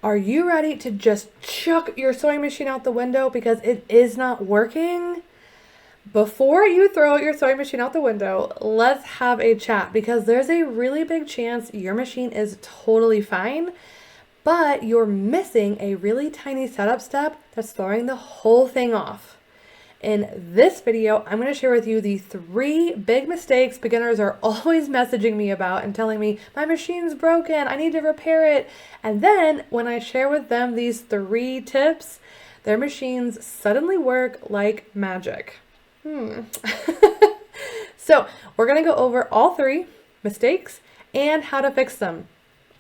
Are you ready to just chuck your sewing machine out the window because it is not working? Before you throw your sewing machine out the window, let's have a chat because there's a really big chance your machine is totally fine, but you're missing a really tiny setup step that's throwing the whole thing off. In this video, I'm going to share with you the 3 big mistakes beginners are always messaging me about and telling me, my machine's broken, I need to repair it. And then when I share with them these 3 tips, their machines suddenly work like magic. So we're going to go over all 3 mistakes and how to fix them.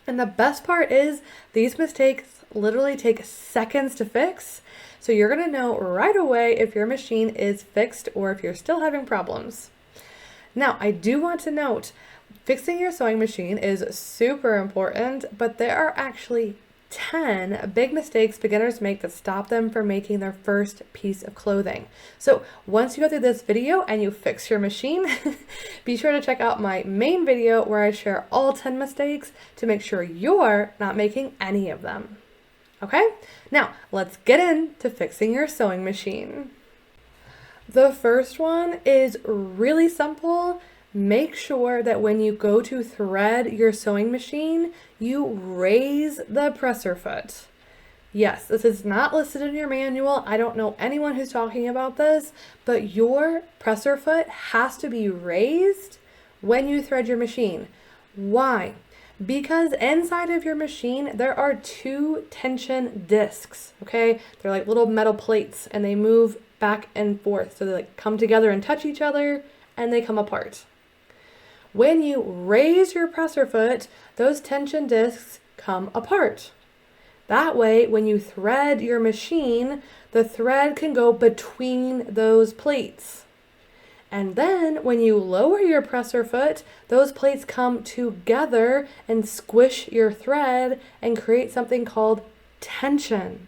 And the best part is these mistakes literally take seconds to fix. So you're going to know right away if your machine is fixed or if you're still having problems. Now, I do want to note, fixing your sewing machine is super important, but there are actually 10 big mistakes beginners make that stop them from making their first piece of clothing. So once you go through this video and you fix your machine, be sure to check out my main video where I share all 10 mistakes to make sure you're not making any of them. Okay, now let's get into fixing your sewing machine. The first one is really simple. Make sure that when you go to thread your sewing machine, you raise the presser foot. Yes, this is not listed in your manual. I don't know anyone who's talking about this, but your presser foot has to be raised when you thread your machine. Why? Because inside of your machine, there are 2 tension discs, okay? They're like little metal plates and they move back and forth. So they like come together and touch each other and they come apart. When you raise your presser foot, those tension discs come apart. That way, when you thread your machine, the thread can go between those plates. And then when you lower your presser foot, those plates come together and squish your thread and create something called tension.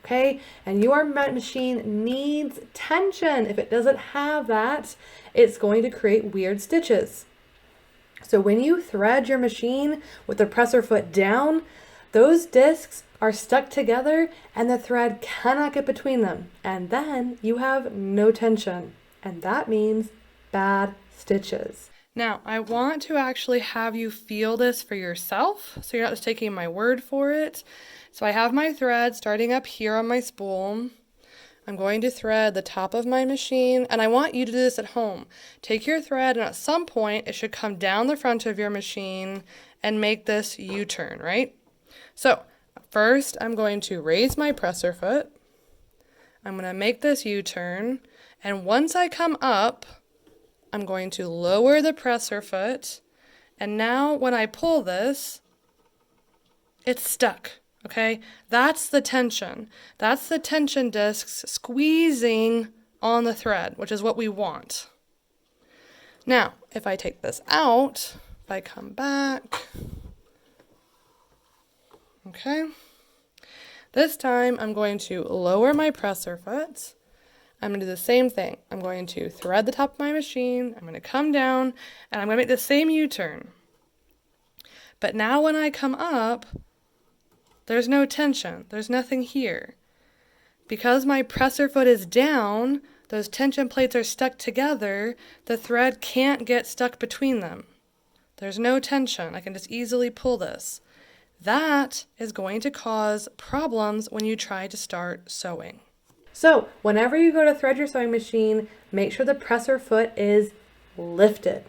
Okay? And your machine needs tension. If it doesn't have that, it's going to create weird stitches. So when you thread your machine with the presser foot down, those discs are stuck together and the thread cannot get between them. And then you have no tension. And that means bad stitches. Now, I want to actually have you feel this for yourself, so you're not just taking my word for it. So I have my thread starting up here on my spool. I'm going to thread the top of my machine, and I want you to do this at home. Take your thread, and at some point, it should come down the front of your machine and make this U-turn, right? So first, I'm going to raise my presser foot. I'm going to make this U-turn. And once I come up, I'm going to lower the presser foot. And now when I pull this, it's stuck, okay? That's the tension. That's the tension discs squeezing on the thread, which is what we want. Now, if I take this out, if I come back, okay? This time I'm going to lower my presser foot. I'm going to do the same thing. I'm going to thread the top of my machine, I'm going to come down, and I'm going to make the same U-turn. But now when I come up, there's no tension. There's nothing here. Because my presser foot is down, those tension plates are stuck together, the thread can't get stuck between them. There's no tension. I can just easily pull this. That is going to cause problems when you try to start sewing. So whenever you go to thread your sewing machine, make sure the presser foot is lifted.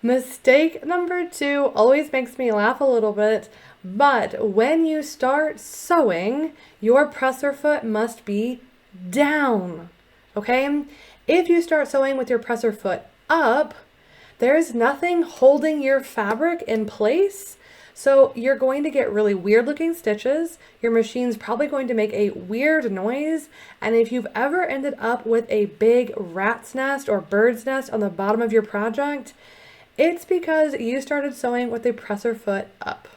Mistake number 2 always makes me laugh a little bit, but when you start sewing, your presser foot must be down, okay? If you start sewing with your presser foot up, there's nothing holding your fabric in place. So you're going to get really weird looking stitches. Your machine's probably going to make a weird noise. And if you've ever ended up with a big rat's nest or bird's nest on the bottom of your project, it's because you started sewing with a presser foot up.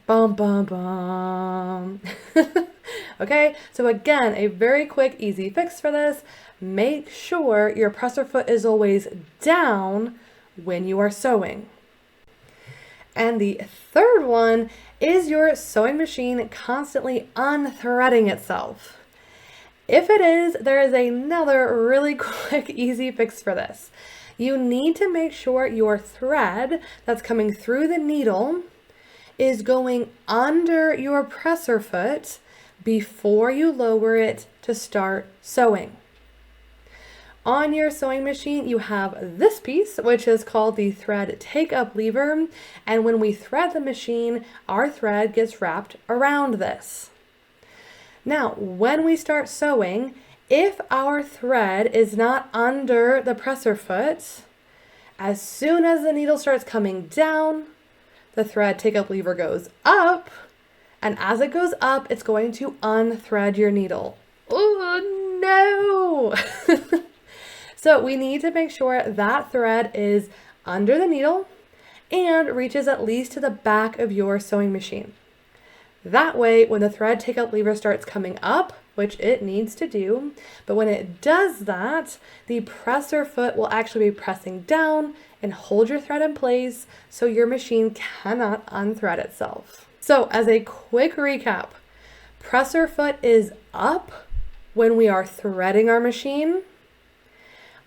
Bum, bum, bum. Okay, so again, a very quick, easy fix for this. Make sure your presser foot is always down when you are sewing. And the third one is your sewing machine constantly unthreading itself. If it is, there is another really quick, easy fix for this. You need to make sure your thread that's coming through the needle is going under your presser foot before you lower it to start sewing. On your sewing machine, you have this piece, which is called the thread take-up lever. And when we thread the machine, our thread gets wrapped around this. Now, when we start sewing, if our thread is not under the presser foot, as soon as the needle starts coming down, the thread take-up lever goes up, and as it goes up, it's going to unthread your needle. Oh no! So we need to make sure that thread is under the needle and reaches at least to the back of your sewing machine. That way, when the thread take-up lever starts coming up, which it needs to do, but when it does that, the presser foot will actually be pressing down and hold your thread in place so your machine cannot unthread itself. So as a quick recap, presser foot is up when we are threading our machine.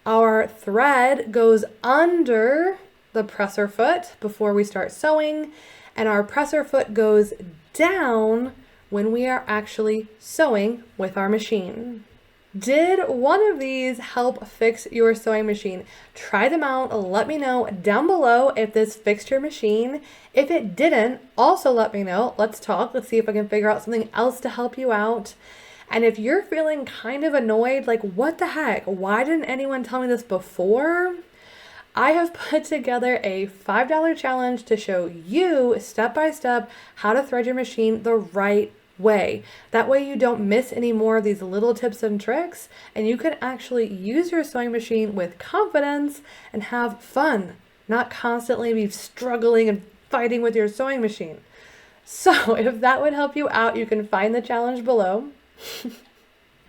Our thread goes under the presser foot before we start sewing, and our presser foot goes down when we are actually sewing with our machine. Did one of these help fix your sewing machine? Try them out. Let me know down below if this fixed your machine. If it didn't, also let me know. Let's talk. Let's see if I can figure out something else to help you out. And if you're feeling kind of annoyed, like, what the heck? Why didn't anyone tell me this before? I have put together a $5 challenge to show you step by step how to thread your machine the right way. That way you don't miss any more of these little tips and tricks, and you can actually use your sewing machine with confidence and have fun, not constantly be struggling and fighting with your sewing machine. So if that would help you out, you can find the challenge below.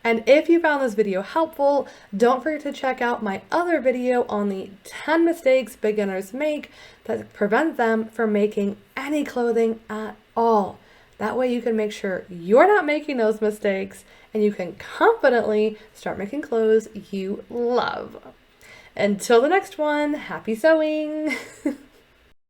And if you found this video helpful, don't forget to check out my other video on the 10 mistakes beginners make that prevent them from making any clothing at all. That way you can make sure you're not making those mistakes and you can confidently start making clothes you love. Until the next one, happy sewing!